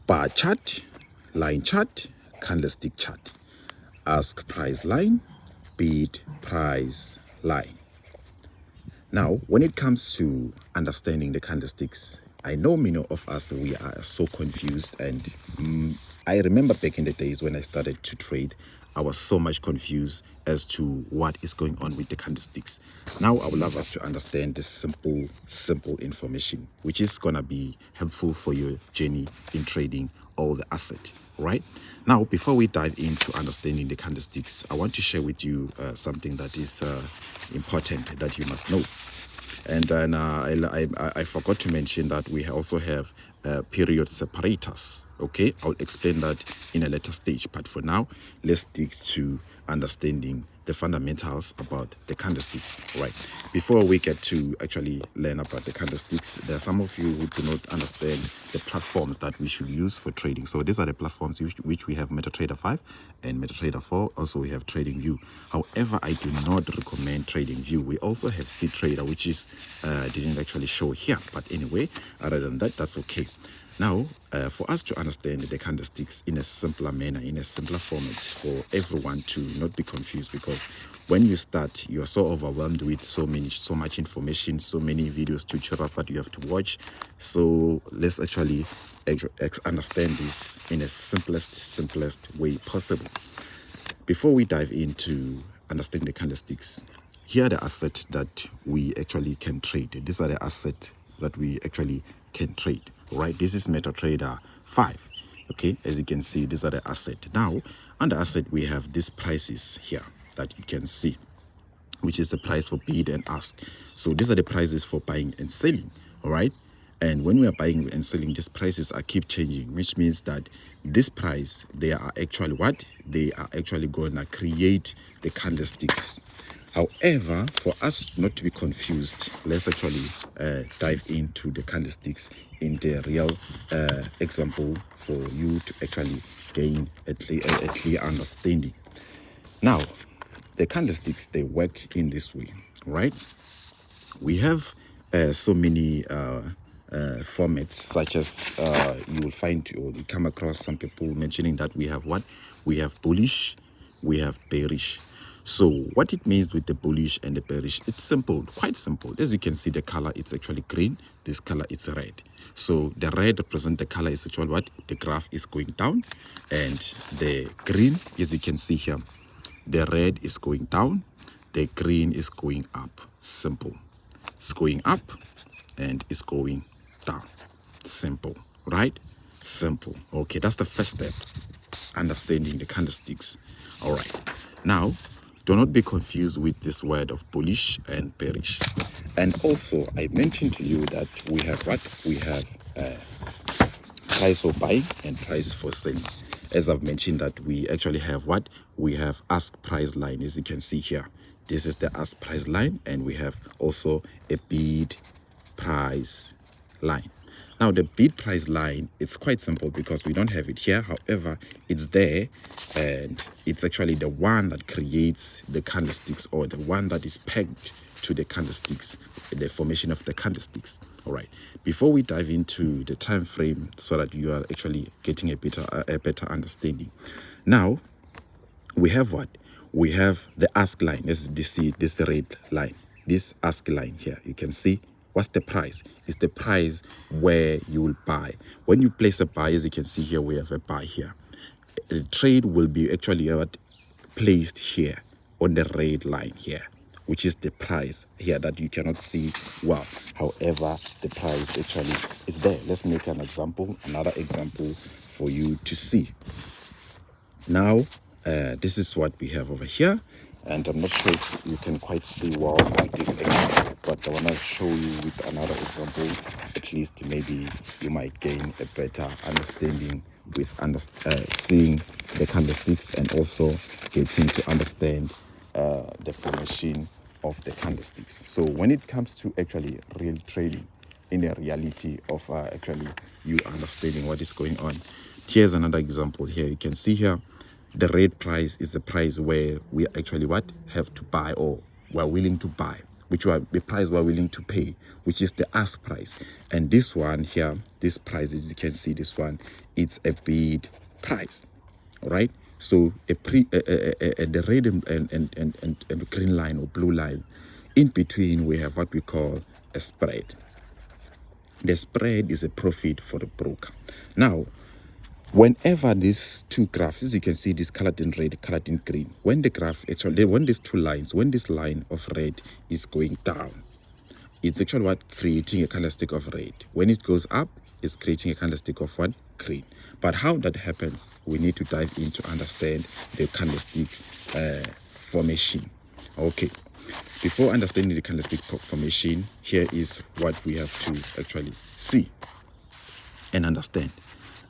bar chart, line chart, candlestick chart, ask price line, bid price line. Now, when it comes to understanding the candlesticks, I know many of us, we are so confused, and I remember back in the days when I started to trade, I was so much confused as to what is going on with the candlesticks. Now, I would love us to understand this simple information, which is going to be helpful for your journey in trading all the asset, right? Now, before we dive into understanding the candlesticks, I want to share with you something that is important that you must know. And then I forgot to mention that we also have period separators. Okay, I'll explain that in a later stage. But for now, let's stick to understanding the fundamentals about the candlesticks. Right. Before we get to actually learn about the candlesticks, there are some of you who do not understand the platforms that we should use for trading. So these are the platforms which we have: MetaTrader 5 and MetaTrader 4. Also, we have TradingView. However, I do not recommend TradingView. We also have CTrader, which is didn't actually show here. But anyway, other than that, that's okay. Now, for us to understand the candlesticks in a simpler manner, in a simpler format, for everyone to not be confused, because when you start, you are so overwhelmed with so much information, so many videos, tutorials that you have to watch. So let's actually understand this in the simplest way possible. Before we dive into understanding the candlesticks, here are the assets that we actually can trade. These are the assets that we actually can trade, right? This is MetaTrader 5. Okay, as you can see, these are the assets. Now, on the asset, we have these prices here that you can see, which is the price for bid and ask. So these are the prices for buying and selling, all right? And when we are buying and selling, these prices are keep changing, which means that this price, they are actually what? They are actually going to create the candlesticks. However, for us not to be confused, let's actually dive into the candlesticks in the real example for you to actually gain a clear understanding. Now, the candlesticks, they work in this way, right? We have so many formats, such as you will find, or you come across some people mentioning that we have what? We have bullish, we have bearish. So what it means with the bullish and the bearish, it's simple, quite simple. As you can see, the color, it's actually green. This color, it's red. So the red represents the color is actually what? The graph is going down. And the green, as you can see here, the red is going down, the green is going up. Simple. It's going up and it's going down. Simple, right? Simple. Okay, that's the first step. Understanding the candlesticks. All right. Now, do not be confused with this word of bullish and bearish. And also, I mentioned to you that we have what? We have price for buying and price for selling. As I've mentioned that we actually have what? We have ask price line, as you can see here. This is the ask price line, and we have also a bid price line. Now, the bid price line, it's quite simple because we don't have it here. However, it's there, and it's actually the one that creates the candlesticks, or the one that is pegged to the candlesticks, the formation of the candlesticks. All right. Before we dive into the time frame, so that you are actually getting a better understanding. Now, we have what? We have the ask line. This is the red line. This ask line here, you can see what's the price. It's the price where you will buy. When you place a buy, as you can see here, we have a buy here. The trade will be actually placed here on the red line here, which is the price here that you cannot see well. However, the price actually is there. Let's make an example, another example for you to see. Now, this is what we have over here, and I'm not sure if you can quite see well with this example, but I want to show you with another example. At least maybe you might gain a better understanding with seeing the candlesticks, and also getting to understand the formation of the candlesticks. So when it comes to actually real trading, in the reality of actually you understanding what is going on, here's another example. Here you can see here, the red price is the price where we actually what? Have to buy, or we're willing to buy. which are the price we're willing to pay, which is the ask price. And this one here, this price, as you can see, this one, it's a bid price. All right. So the red and green line or blue line, in between we have what we call a spread. The spread is a profit for the broker. Now, whenever these two graphs, as you can see, this colored in red, colored in green, when the graph actually, when these two lines, when this line of red is going down, it's actually what creating a candlestick of red. When it goes up, it's creating a candlestick of what? Green. But how that happens, we need to dive in to understand the candlesticks formation. Okay. Before understanding the candlestick formation, here is what we have to actually see and understand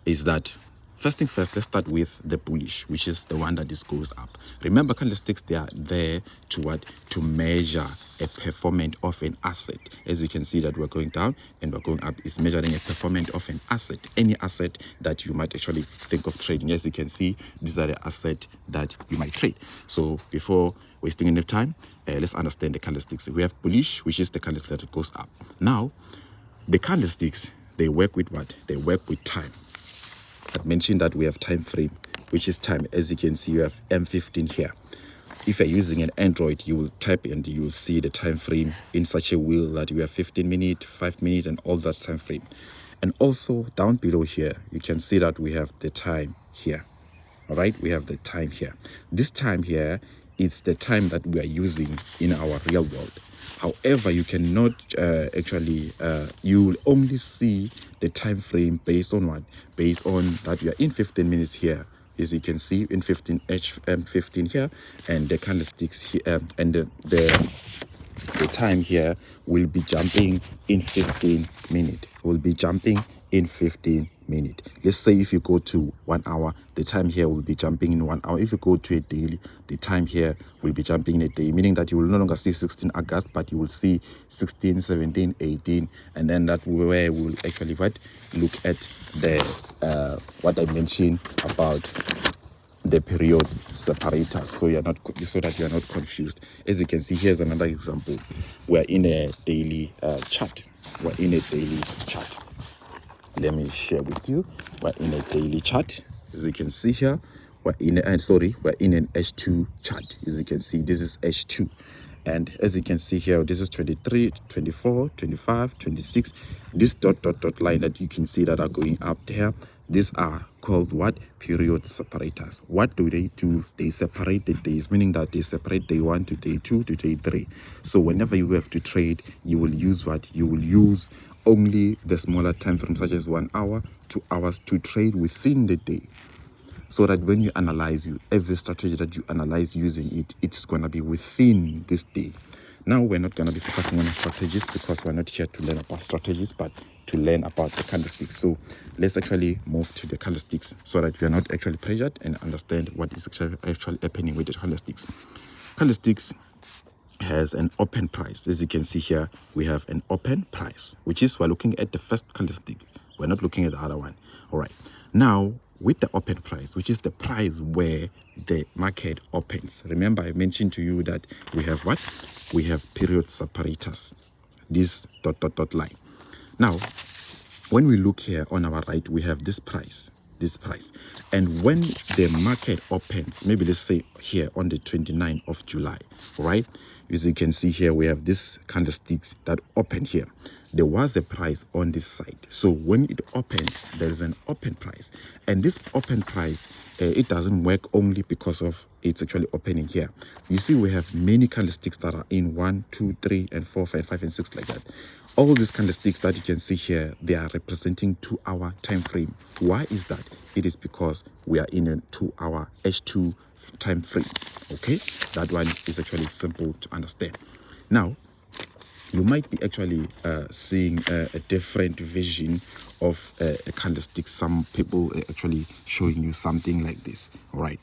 is that first thing first, let's start with the bullish, which is the one that this goes up. Remember, candlesticks, they are there to what? To measure a performance of an asset. As you can see that we're going down and we're going up, is measuring a performance of an asset, any asset that you might actually think of trading. As you can see, these are the assets that you might trade. So before wasting any time, let's understand the candlesticks. We have bullish, which is the candlestick that goes up. Now, the candlesticks, they work with what? They work with time. I've mentioned that we have time frame, which is time. As you can see, you have M15 here. If you're using an Android, you will type and you will see the time frame in such a wheel that you have 15 minutes, 5 minutes, and all that time frame. And also down below here, you can see that we have the time here. All right, we have the time here. This time here, it's the time that we are using in our real world. However, you cannot you will only see the time frame based on what? Based on that we are in 15 minutes here. As you can see, in 15 here, and the candlesticks here, and the time here will be jumping in 15 minutes. Will be jumping in 15 minutes. Let's say if you go to 1 hour, the time here will be jumping in 1 hour. If you go to a daily, the time here will be jumping in a day, meaning that you will no longer see 16 August, but you will see 16, 17, 18, and then that where we will actually look at the what I mentioned about the period separators, so that you are not confused. As you can see, here's another example. We're in a daily chart. We're in a daily chart. Let me share with you. We're in a daily chart. As you can see here, we're in an H2 chart. As you can see, this is H2. And as you can see here, this is 23, 24, 25, 26. This dot line that you can see that are going up there, these are called what? Period separators. What do? They separate the days, meaning that they separate day 1 to day 2 to day 3. So whenever you have to trade, you will use what? You will use only the smaller time frames, such as 1 hour, 2 hours, to trade within the day. So that when you analyze every strategy that you analyze using it's going to be within this day. Now, we're not going to be focusing on strategies because we're not here to learn about strategies, but to learn about the candlesticks. So let's actually move to the candlesticks so that we are not actually pressured and understand what is actually happening with the candlesticks. Candlesticks has an open price. As you can see here, we have an open price, which is we're looking at the first candlestick. We're not looking at the other one. All right. Now, with the open price, which is the price where the market opens. Remember, I mentioned to you that we have what? We have period separators. This dot line. Now, when we look here on our right, we have this price. And when the market opens, maybe let's say here on the 29th of July, right? As you can see here, we have this candlesticks that open here. There was a price on this side. So when it opens, there is an open price. And this open price, it doesn't work only because of it's actually opening here. You see, we have many candlesticks that are in 1, 2, 3, and 4, 5, and 6 like that. All these candlesticks that you can see here, they are representing 2-hour time frame. Why is that? It is because we are in a 2-hour H2 time frame. Okay, that one is actually simple to understand. Now, you might be actually seeing a different vision of a candlestick. Some people are actually showing you something like this. All right.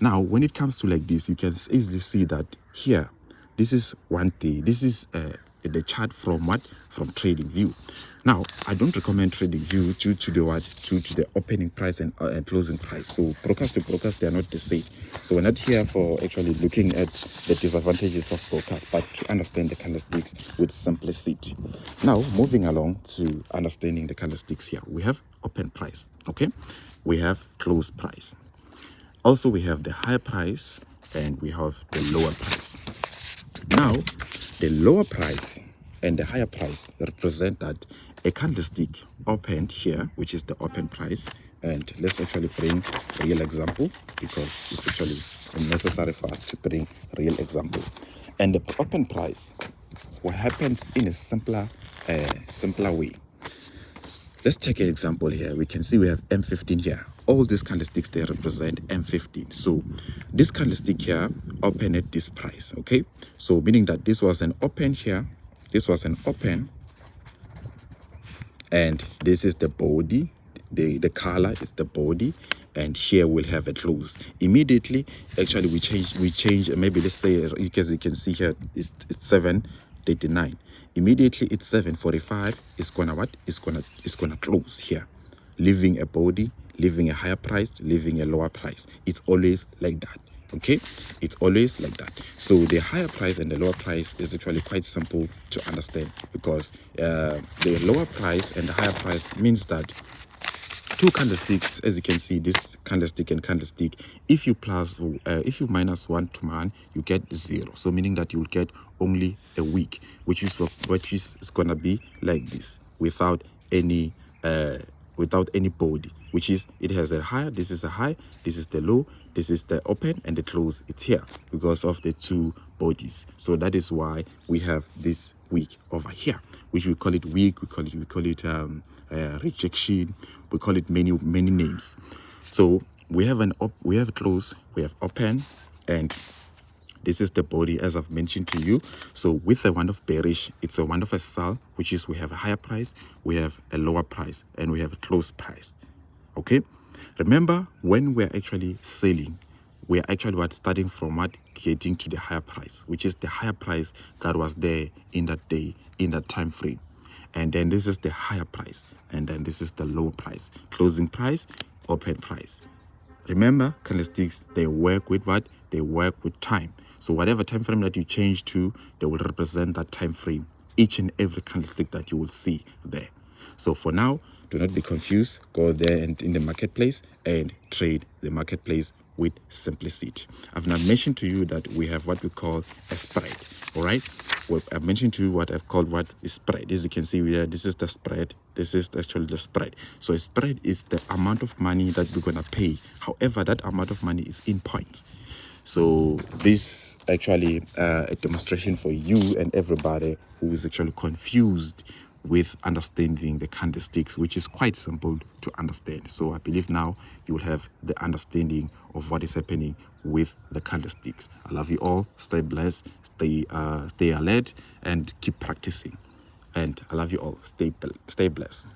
Now, when it comes to like this, you can easily see that here, this is 1 day. This is at the chart from what? From trading view. Now, I don't recommend trading view due to the what? Due to the opening price and closing price. So brokers to brokers, they are not the same. So we're not here for actually looking at the disadvantages of brokers, but to understand the candlesticks with simplicity. Now, moving along to understanding the candlesticks here, we have open price, okay? We have close price. Also, we have the higher price and we have the lower price. Now, the lower price and the higher price represent that a candlestick opened here, which is the open price. And let's actually bring a real example because it's actually necessary for us to bring a real example. And the open price, what happens in a simpler way. Let's take an example here. We can see we have M15 here. All these candlesticks, they represent M15. So this candlestick here opened at this price, okay? So meaning that this was an open here, this was an open, and this is the body, the color is the body, and here we'll have a close. Immediately, actually we change, maybe let's say, because you can see here, it's 7:39. Immediately it's 7:45. It's gonna what? It's gonna close here, leaving a body, leaving a higher price, leaving a lower price. It's always like that. Okay, it's always like that. So the higher price and the lower price is actually quite simple to understand because the lower price and the higher price means that two candlesticks, as you can see, this candlestick and candlestick, if you minus 1 to 1, you get 0. So meaning that you will get only a wick, which is gonna be like this, without any body, which is it has a high, this is a high, this is the low, this is the open, and the close, it's here because of the two bodies. So that is why we have this wick over here, which we call it wick, we call it rejection, we call it many names. So we have we have close, we have open, and this is the body, as I've mentioned to you. So with the one of bearish, it's a one of a sell, which is we have a higher price, we have a lower price, and we have a close price. Okay, remember when we're actually selling, we're actually starting from what? Getting to the higher price, which is the higher price that was there in that day, in that time frame. And then this is the higher price, and then this is the lower price, closing price, open price. Remember, candlesticks, they work with what? They work with time. So whatever time frame that you change to, they will represent that time frame, each and every candlestick that you will see there. So for now, do not be confused. Go there and in the marketplace and trade the marketplace with simplicity. I've now mentioned to you that we have what we call a spread. All right. Well, I've mentioned to you what I've called what is spread. As you can see here, this is the spread. This is actually the spread. So a spread is the amount of money that we're gonna pay. However, that amount of money is in points. So this actually a demonstration for you and everybody who is actually confused with understanding the candlesticks, which is quite simple to understand. So I believe now you will have the understanding of what is happening with the candlesticks. I love you all. Stay blessed, stay alert, and keep practicing. And I love you all. Stay blessed.